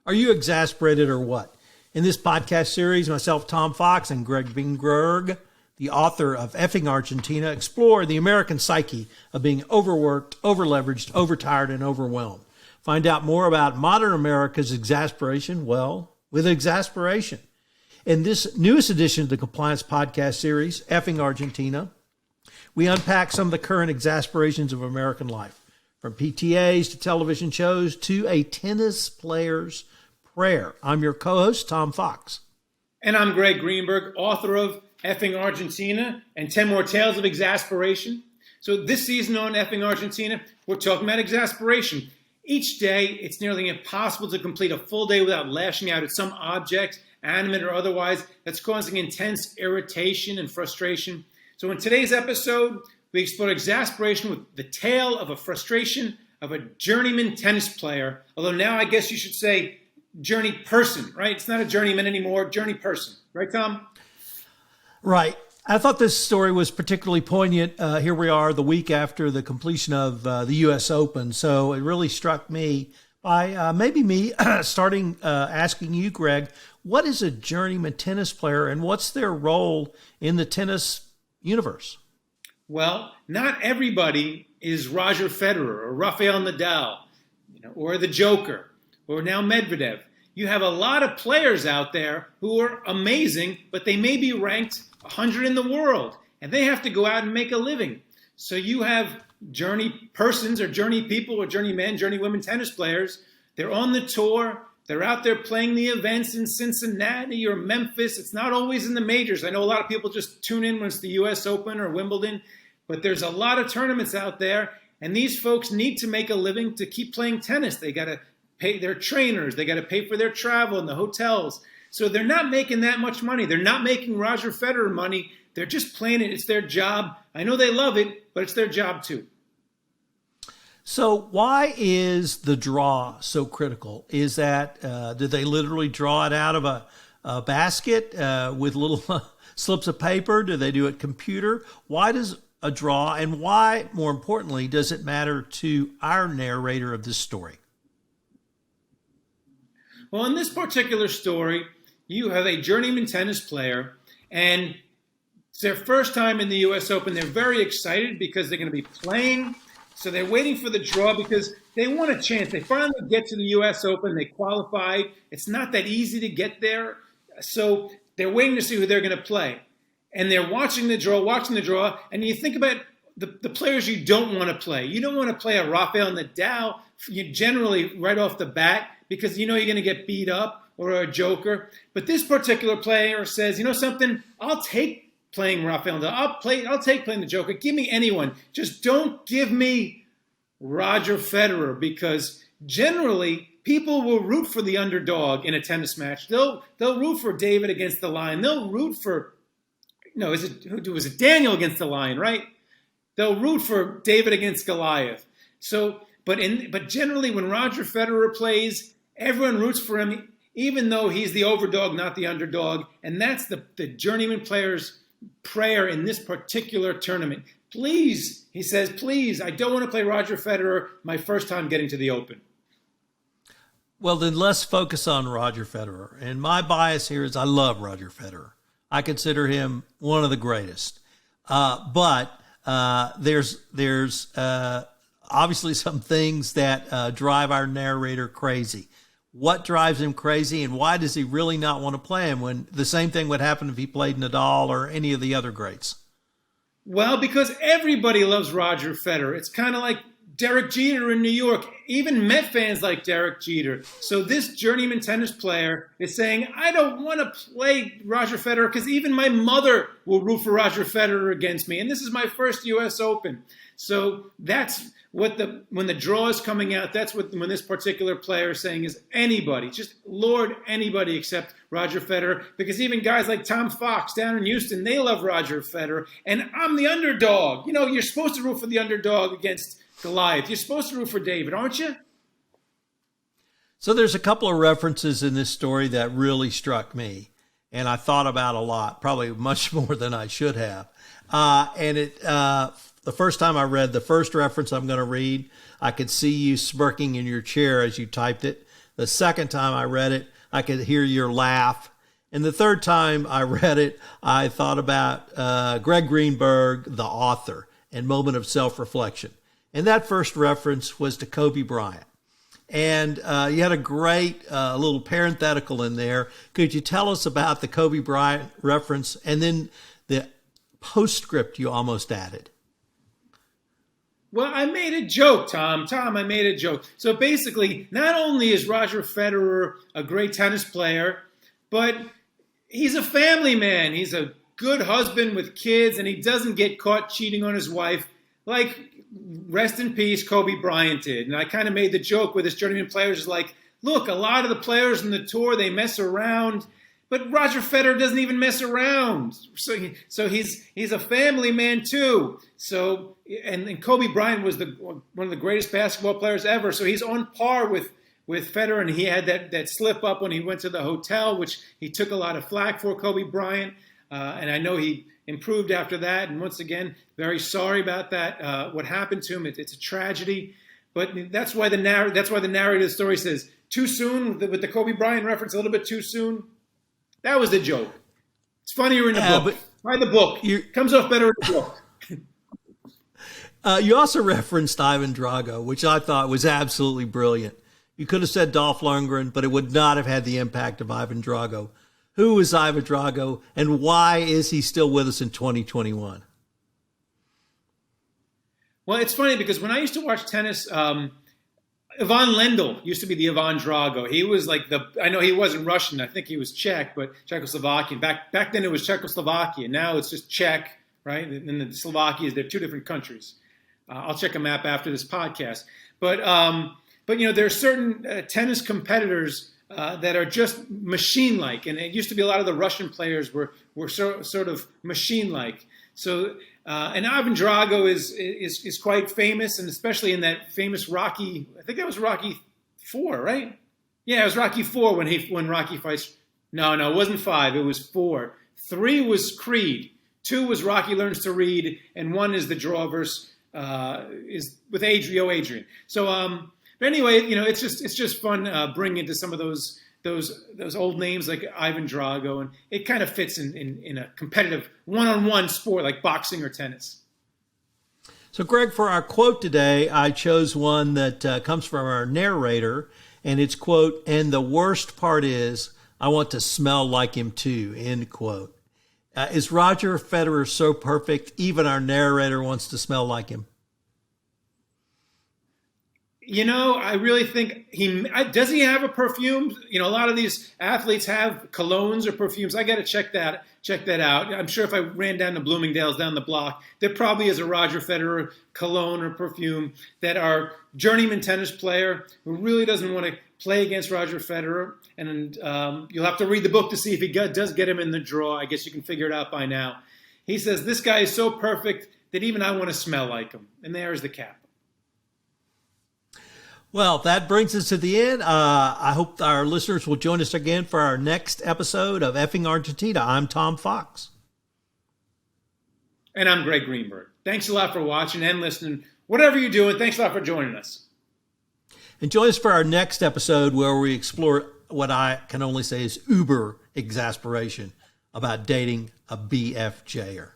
Are you exasperated or what? In this podcast series, myself, Tom Fox, and Gregg Greenberg, the author of F Argentina, explore the American psyche of being overworked, overleveraged, overtired, and overwhelmed. Find out more about modern America's exasperation, well, with exasperation. In this newest edition of the Compliance Podcast series, F Argentina, we unpack some of the current exasperations of American life, from PTAs to television shows to a tennis player's prayer. I'm your co-host, Tom Fox. And I'm Gregg Greenberg, author of F Argentina and 10 More Tales of Exasperation. So this season on F Argentina, we're talking about exasperation. Each day, it's nearly impossible to complete a full day without lashing out at some object, animate or otherwise, that's causing intense irritation and frustration. So in today's episode, we explore exasperation with the tale of a frustration of a journeyman tennis player. Although now I guess you should say journey person, right? It's not a journeyman anymore, journey person. Right, Tom? Right. I thought this story was particularly poignant. Here we are the week after the completion of the U.S. Open. So it really struck me by maybe me starting asking you, Greg, what is a journeyman tennis player and what's their role in the tennis universe? Well, not everybody is Roger Federer or Rafael Nadal, or the Joker, or now Medvedev. You have a lot of players out there who are amazing, but they may be ranked 100 in the world, and they have to go out and make a living. So you have journey persons or journey people or journey men, journey women tennis players. They're on the tour. They're out there playing the events in Cincinnati or Memphis. It's not always in the majors. I know a lot of people just tune in when it's the U.S. Open or Wimbledon, but there's a lot of tournaments out there, and these folks need to make a living to keep playing tennis. They got to pay their trainers. They got to pay for their travel and the hotels. So they're not making that much money. They're not making Roger Federer money. They're just playing it. It's their job. I know they love it, but it's their job too. So why is the draw so critical? Is that, did they literally draw it out of a basket with little slips of paper? Do they do it computer? Why does a draw, and why, more importantly, does it matter to our narrator of this story? Well, in this particular story, you have a journeyman tennis player, and it's their first time in the U.S. Open. They're very excited because they're going to be playing. So they're waiting for the draw because they want a chance. They finally get to the U.S. Open. They qualified. It's not that easy to get there. So they're waiting to see who they're going to play. And they're watching the draw, and you think about the players you don't want to play. You don't want to play a Rafael Nadal generally right off the bat because you're going to get beat up, or a Joker. But this particular player says, something, I'll take playing Rafael Nadal. I'll take playing the Joker. Give me anyone. Just don't give me Roger Federer, because generally people will root for the underdog in a tennis match. They'll root for David against the Lion. They'll root for was it Daniel against the Lion, right? They'll root for David against Goliath. So, but generally when Roger Federer plays, everyone roots for him, even though he's the overdog, not the underdog. And that's the journeyman player's prayer in this particular tournament. Please, he says, please, I don't want to play Roger Federer my first time getting to the Open. Well, then let's focus on Roger Federer. And my bias here is I love Roger Federer. I consider him one of the greatest. But there's obviously some things that drive our narrator crazy. What drives him crazy, and why does he really not want to play him when the same thing would happen if he played Nadal or any of the other greats? Well, because everybody loves Roger Federer. It's kind of like Derek Jeter in New York. Even Met fans like Derek Jeter. So this journeyman tennis player is saying, I don't want to play Roger Federer because even my mother will root for Roger Federer against me. And this is my first U.S. Open. So that's what when the draw is coming out, that's when this particular player is saying is anybody, just Lord, anybody except Roger Federer, because even guys like Tom Fox down in Houston, they love Roger Federer, and I'm the underdog. You're supposed to root for the underdog against Goliath. You're supposed to root for David, aren't you? So there's a couple of references in this story that really struck me, and I thought about a lot, probably much more than I should have. The first time I read the first reference I'm going to read, I could see you smirking in your chair as you typed it. The second time I read it, I could hear your laugh. And the third time I read it, I thought about Gregg Greenberg, the author, and moment of self-reflection. And that first reference was to Kobe Bryant. And you had a great little parenthetical in there. Could you tell us about the Kobe Bryant reference and then the postscript you almost added? Well, I made a joke, Tom. I made a joke. So basically, not only is Roger Federer a great tennis player, but he's a family man. He's a good husband with kids, and he doesn't get caught cheating on his wife like, rest in peace, Kobe Bryant did. And I kind of made the joke with his journeyman players is like, look, a lot of the players in the tour, they mess around, but Roger Federer doesn't even mess around. So he's a family man too. So and Kobe Bryant was one of the greatest basketball players ever. So he's on par with Federer, and he had that slip up when he went to the hotel, which he took a lot of flack for, Kobe Bryant. And I know he improved after that. And once again, very sorry about that. What happened to him? It's a tragedy. But that's why the narrator of the story says too soon with the Kobe Bryant reference. A little bit too soon. That was the joke. It's funnier in the book. Buy the book. Comes off better in the book. You also referenced Ivan Drago, which I thought was absolutely brilliant. You could have said Dolph Lundgren, but it would not have had the impact of Ivan Drago. Who is Ivan Drago, and why is he still with us in 2021? Well, it's funny because when I used to watch tennis, Ivan Lendl used to be the Ivan Drago. He was like I know he wasn't Russian. I think he was Czech, but Czechoslovakian. Back then it was Czechoslovakia. Now it's just Czech, right? And the Slovakia, they're two different countries. I'll check a map after this podcast. But there are certain tennis competitors that are just machine-like, and it used to be a lot of the Russian players were sort of machine-like. So, and Ivan Drago is quite famous, and especially in that famous Rocky. I think that was Rocky IV, right? Yeah, it was Rocky IV when Rocky fights. No, it wasn't 5. It was 4. 3 was Creed. 2 was Rocky Learns to Read, and 1 is the draw versus is with Adrian. So, but anyway, it's just fun bringing into some of those old names like Ivan Drago, and it kind of fits in a competitive one-on-one sport like boxing or tennis. So, Greg, for our quote today, I chose one that comes from our narrator, and it's, quote, "And the worst part is I want to smell like him too," end quote. Is Roger Federer so perfect, even our narrator wants to smell like him? I really think does he have a perfume? A lot of these athletes have colognes or perfumes. I got to check that out. I'm sure if I ran down to Bloomingdale's down the block, there probably is a Roger Federer cologne or perfume that our journeyman tennis player who really doesn't want to play against Roger Federer, and you'll have to read the book to see if he does get him in the draw. I guess you can figure it out by now. He says, "This guy is so perfect that even I want to smell like him." And there is the cap. Well, that brings us to the end. I hope our listeners will join us again for our next episode of Effing Argentina. I'm Tom Fox. And I'm Gregg Greenberg. Thanks a lot for watching and listening. Whatever you're doing, thanks a lot for joining us. And join us for our next episode where we explore what I can only say is uber exasperation about dating a BFJer.